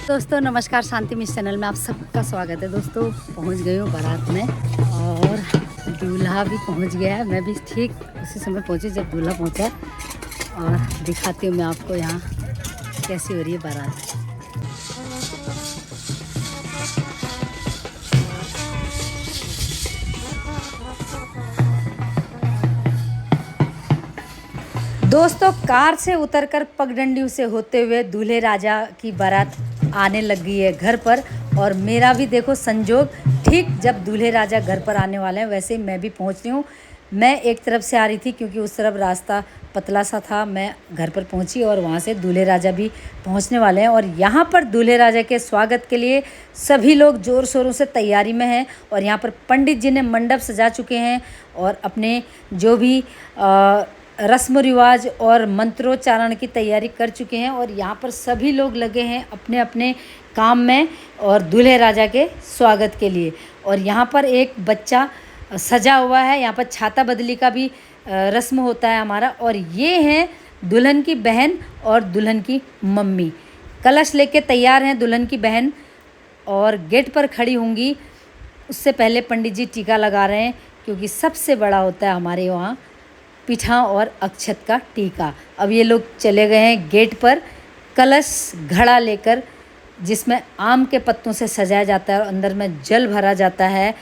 दोस्तों नमस्कार, शांति miss channel में आप सबका स्वागत है। दोस्तों पहुंच गई हूँ बारात में और दूल्हा भी पहुंच गया है। मैं भी ठीक उसी समय पहुंची जब दूल्हा पहुंचा और दिखाती हूँ मैं आपको यहाँ कैसी हो रही है बारात। दोस्तों कार से उतरकर पगडंडी से होते हुए दूल्हे राजा की बारात आने लग गई है घर पर। और मेरा भी देखो संजोग, ठीक जब दूल्हे राजा घर पर आने वाले हैं वैसे ही मैं भी पहुंच रही हूँ। मैं एक तरफ से आ रही थी क्योंकि उस तरफ रास्ता पतला सा था। मैं घर पर पहुंची और वहां से दूल्हे राजा भी पहुंचने वाले हैं। और यहाँ पर दूल्हे राजा के स्वागत के लिए सभी लोग ज़ोर शोरों से तैयारी में हैं। और यहाँ पर पंडित जी ने मंडप सजा चुके हैं और अपने जो भी रस्म रिवाज और मंत्रोच्चारण की तैयारी कर चुके हैं। और यहाँ पर सभी लोग लगे हैं अपने अपने काम में और दूल्हे राजा के स्वागत के लिए। और यहाँ पर एक बच्चा सजा हुआ है। यहाँ पर छाता बदली का भी रस्म होता है हमारा। और ये हैं दुल्हन की बहन और दुल्हन की मम्मी, कलश लेके तैयार हैं दुल्हन की बहन और गेट पर खड़ी होंगी। उससे पहले पंडित जी टीका लगा रहे हैं क्योंकि सबसे बड़ा होता है हमारे वहाँ पीठा और अक्षत का टीका। अब ये लोग चले गए हैं गेट पर कलश घड़ा लेकर, जिसमें आम के पत्तों से सजाया जाता है और अंदर में जल भरा जाता है।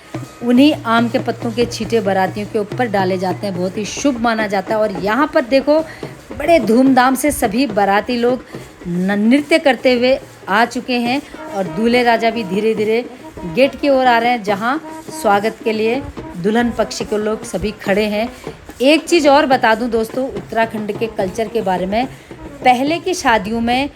उन्हीं आम के पत्तों के छींटे बारातियों के ऊपर डाले जाते हैं, बहुत ही शुभ माना जाता है। और यहाँ पर देखो बड़े धूमधाम से सभी बाराती लोग नृत्य करते हुए आ चुके हैं और दूल्हे राजा भी धीरे धीरे गेट की ओर आ रहे हैं जहाँ स्वागत के लिए दुल्हन पक्ष के लोग सभी खड़े हैं। एक चीज़ और बता दूं दोस्तों उत्तराखंड के कल्चर के बारे में, पहले की शादियों में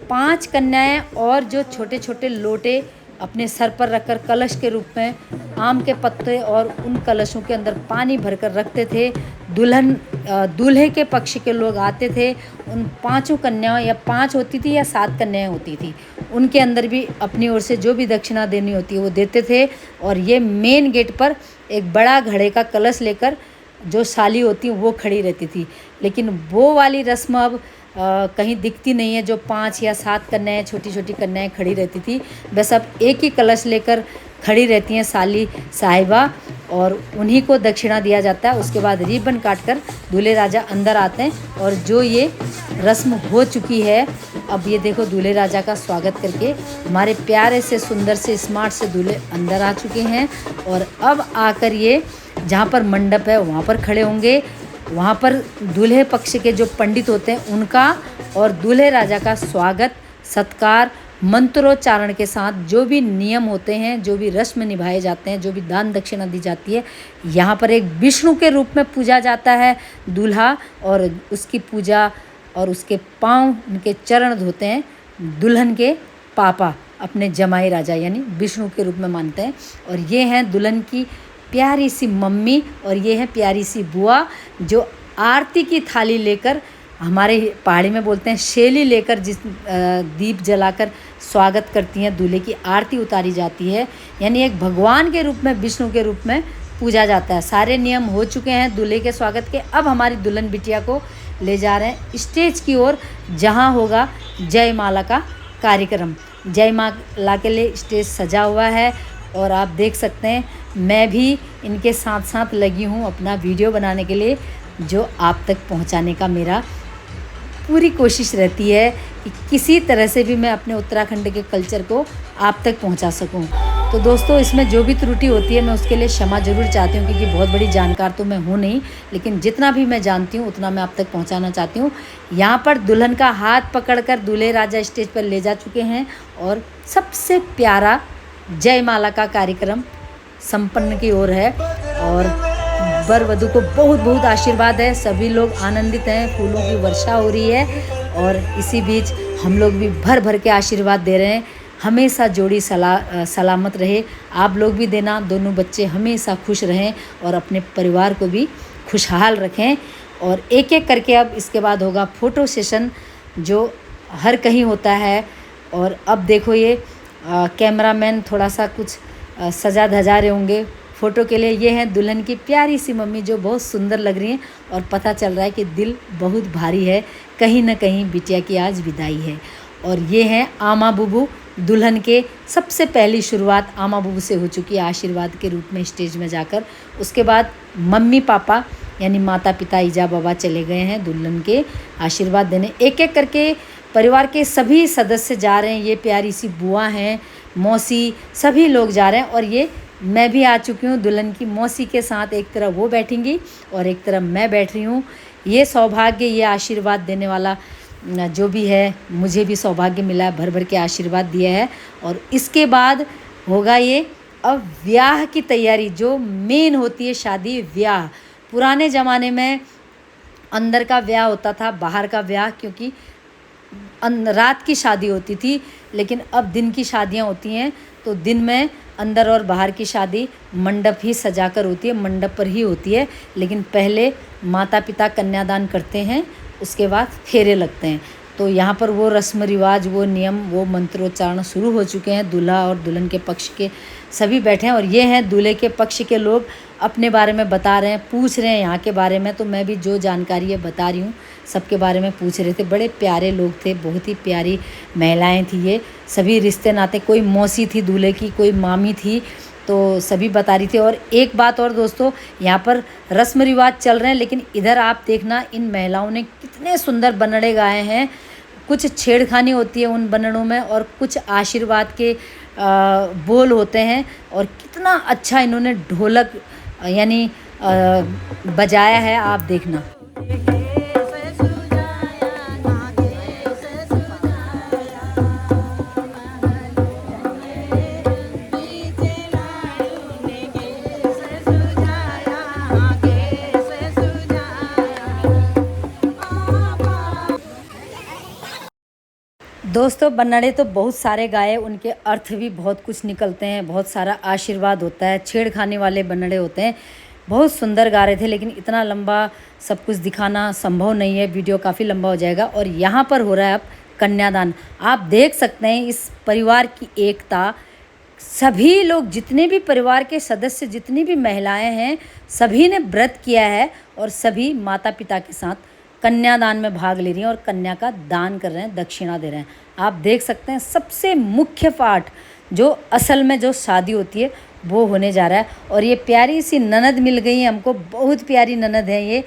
5 कन्याएं और जो छोटे छोटे लोटे अपने सर पर रखकर कलश के रूप में आम के पत्ते और उन कलशों के अंदर पानी भरकर रखते थे। दूल्हे के पक्ष के लोग आते थे, उन 5 कन्याओं या 5 होती थी या 7 कन्याएं होती थी, उनके अंदर भी अपनी ओर से जो भी दक्षिणा देनी होती है वो देते थे। और ये मेन गेट पर एक बड़ा घड़े का कलश लेकर जो साली होती वो खड़ी रहती थी। लेकिन वो वाली रस्म अब कहीं दिखती नहीं है, जो 5 या 7 कन्याएं छोटी छोटी कन्याएं खड़ी रहती थी। बस अब एक ही कलश लेकर खड़ी रहती हैं साली साहिबा और उन्हीं को दक्षिणा दिया जाता है। उसके बाद रिबन काटकर दूल्हे राजा अंदर आते हैं और जो ये रस्म हो चुकी है। अब ये देखो दूल्हे राजा का स्वागत करके हमारे प्यारे से सुंदर से स्मार्ट से दूल्हे अंदर आ चुके हैं। और अब आकर ये जहाँ पर मंडप है वहाँ पर खड़े होंगे। वहाँ पर दूल्हे पक्ष के जो पंडित होते हैं उनका और दूल्हे राजा का स्वागत सत्कार मंत्रोच्चारण के साथ जो भी नियम होते हैं, जो भी रस्म निभाए जाते हैं, जो भी दान दक्षिणा दी जाती है, यहाँ पर एक विष्णु के रूप में पूजा जाता है दूल्हा। और उसकी पूजा और उसके पाँव, उनके चरण धोते हैं दुल्हन के पापा, अपने जमाई राजा यानी विष्णु के रूप में मानते हैं। और ये हैं दुल्हन की प्यारी सी मम्मी और ये है प्यारी सी बुआ जो आरती की थाली लेकर, हमारे पहाड़ी में बोलते हैं शेली लेकर, जिस दीप जलाकर स्वागत करती हैं। दूल्हे की आरती उतारी जाती है, यानी एक भगवान के रूप में, विष्णु के रूप में पूजा जाता है। सारे नियम हो चुके हैं दूल्हे के स्वागत के। अब हमारी दुल्हन बिटिया को ले जा रहे हैं स्टेज की ओर जहाँ होगा जयमाला का कार्यक्रम। जयमाला के लिए स्टेज सजा हुआ है और आप देख सकते हैं मैं भी इनके साथ साथ लगी हूँ अपना वीडियो बनाने के लिए, जो आप तक पहुँचाने का मेरा पूरी कोशिश रहती है कि किसी तरह से भी मैं अपने उत्तराखंड के कल्चर को आप तक पहुँचा सकूँ। तो दोस्तों इसमें जो भी त्रुटि होती है मैं उसके लिए क्षमा जरूर चाहती हूँ क्योंकि बहुत बड़ी जानकार तो मैं हूँ नहीं, लेकिन जितना भी मैं जानती हूँ उतना मैं आप तक पहुँचाना चाहती हूँ। यहाँ पर दुल्हन का हाथ पकड़कर दूल्हे राजा स्टेज पर ले जा चुके हैं और सबसे प्यारा जयमाला का कार्यक्रम संपन्न की ओर है। और वर वधू को बहुत बहुत आशीर्वाद है, सभी लोग आनंदित हैं, फूलों की वर्षा हो रही है। और इसी बीच हम लोग भी भर भर के आशीर्वाद दे रहे हैं। हमेशा जोड़ी सलामत रहे, आप लोग भी देना, दोनों बच्चे हमेशा खुश रहें और अपने परिवार को भी खुशहाल रखें। और एक एक करके अब इसके बाद होगा फ़ोटो सेशन जो हर कहीं होता है। और अब देखो ये कैमरामैन थोड़ा सा कुछ सजा धजा रहे होंगे फ़ोटो के लिए। ये हैं दुल्हन की प्यारी सी मम्मी जो बहुत सुंदर लग रही हैं और पता चल रहा है कि दिल बहुत भारी है, कहीं ना कहीं बिटिया की आज विदाई है। और ये हैं आमा बुबू दुल्हन के सबसे पहली शुरुआत आमा बूबू से हो चुकी है आशीर्वाद के रूप में स्टेज में जाकर। उसके बाद मम्मी पापा यानी माता पिता ईजा बाबा चले गए हैं दुल्हन के आशीर्वाद देने। एक एक करके परिवार के सभी सदस्य जा रहे हैं। ये प्यारी सी बुआ हैं, मौसी, सभी लोग जा रहे हैं। और ये मैं भी आ चुकी हूँ दुल्हन की मौसी के साथ। एक तरफ वो बैठेंगी और एक तरफ मैं बैठ रही हूँ। ये सौभाग्य, ये आशीर्वाद देने वाला जो भी है, मुझे भी सौभाग्य मिला है, भर भर के आशीर्वाद दिया है। और इसके बाद होगा ये अब ब्याह की तैयारी, जो मेन होती है शादी ब्याह। पुराने ज़माने में अंदर का ब्याह होता था, बाहर का ब्याह, क्योंकि रात की शादी होती थी, लेकिन अब दिन की शादियां होती हैं। तो दिन में अंदर और बाहर की शादी मंडप ही सजाकर होती है, मंडप पर ही होती है। लेकिन पहले माता पिता कन्यादान करते हैं, उसके बाद फेरे लगते हैं। तो यहाँ पर वो रस्म रिवाज, वो नियम, वो मंत्रोच्चारण शुरू हो चुके हैं। दूल्हा और दुल्हन के पक्ष के सभी बैठे हैं और ये हैं दूल्हे के पक्ष के लोग, अपने बारे में बता रहे हैं, पूछ रहे हैं यहाँ के बारे में। तो मैं भी जो जानकारी है बता रही हूँ, सबके बारे में पूछ रहे थे। बड़े प्यारे लोग थे, बहुत ही प्यारी महिलाएं थी ये, सभी रिश्ते नाते। कोई मौसी थी दूल्हे की, कोई मामी थी, तो सभी बता रही थी। और एक बात और दोस्तों, यहाँ पर रस्म रिवाज चल रहे हैं, लेकिन इधर आप देखना इन महिलाओं ने कितने सुंदर बनड़े गाए हैं। कुछ छेड़खानी होती है उन बनड़ों में और कुछ आशीर्वाद के बोल होते हैं। और कितना अच्छा इन्होंने ढोलक यानी बजाया है, आप देखना। दोस्तों बनड़े तो बहुत सारे गाए, उनके अर्थ भी बहुत कुछ निकलते हैं, बहुत सारा आशीर्वाद होता है। छेड़खानी वाले बनड़े होते हैं, बहुत सुंदर गा रहे थे, लेकिन इतना लंबा सब कुछ दिखाना संभव नहीं है, वीडियो काफ़ी लंबा हो जाएगा। और यहाँ पर हो रहा है अब कन्यादान। आप देख सकते हैं इस परिवार की एकता। सभी लोग, जितने भी परिवार के सदस्य, जितनी भी महिलाएं हैं, सभी ने व्रत किया है और सभी माता पिता के साथ कन्यादान में भाग ले रही हैं और कन्या का दान कर रहे हैं, दक्षिणा दे रहे हैं। आप देख सकते हैं सबसे मुख्य पाठ, जो असल में जो शादी होती है वो होने जा रहा है। और ये प्यारी सी ननद मिल गई है हमको, बहुत प्यारी ननद है ये।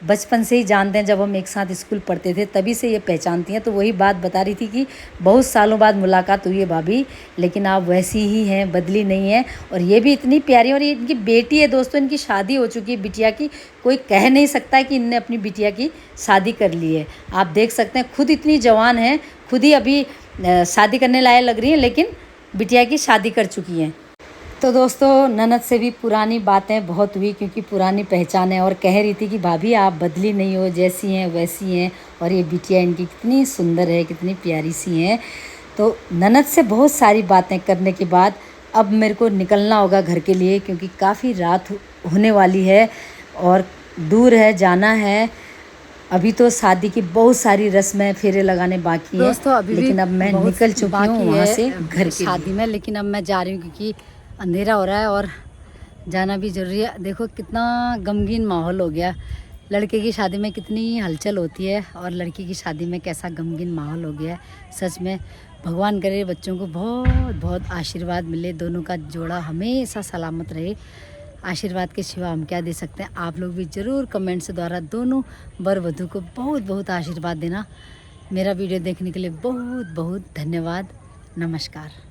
बचपन से ही जानते हैं, जब हम एक साथ स्कूल पढ़ते थे तभी से ये पहचानती हैं। तो वही बात बता रही थी कि बहुत सालों बाद मुलाकात हुई है भाभी, लेकिन आप वैसी ही हैं, बदली नहीं है। और ये भी इतनी प्यारी, और ये इनकी बेटी है दोस्तों, इनकी शादी हो चुकी है बिटिया की। कोई कह नहीं सकता है कि इनने अपनी बिटिया की शादी कर ली है। आप देख सकते हैं, खुद इतनी जवान है, खुद ही अभी शादी करने लायक लग रही हैं, लेकिन बिटिया की शादी कर चुकी हैं। तो दोस्तों ननद से भी पुरानी बातें बहुत हुई, क्योंकि पुरानी पहचान है। और कह रही थी कि भाभी आप बदली नहीं हो, जैसी हैं वैसी हैं। और ये बिटिया इनकी कितनी सुंदर है, कितनी प्यारी सी हैं। तो ननद से बहुत सारी बातें करने के बाद अब मेरे को निकलना होगा घर के लिए, क्योंकि काफ़ी रात होने वाली है और दूर है, जाना है। अभी तो शादी की बहुत सारी रस्में, फेरे लगाने बाकी हैं दोस्तों, अभी लेकिन अब मैं निकल चुकी हूँ वहाँ से घर की शादी में। लेकिन अब मैं जा रही हूँ क्योंकि अंधेरा हो रहा है और जाना भी ज़रूरी है। देखो कितना गमगीन माहौल हो गया। लड़के की शादी में कितनी हलचल होती है और लड़की की शादी में कैसा गमगीन माहौल हो गया है। सच में भगवान करे बच्चों को बहुत बहुत आशीर्वाद मिले, दोनों का जोड़ा हमेशा सलामत रहे। आशीर्वाद के सिवा हम क्या दे सकते हैं। आप लोग भी ज़रूर कमेंट्स द्वारा दोनों वर वधू को बहुत बहुत आशीर्वाद देना। मेरा वीडियो देखने के लिए बहुत बहुत धन्यवाद। नमस्कार।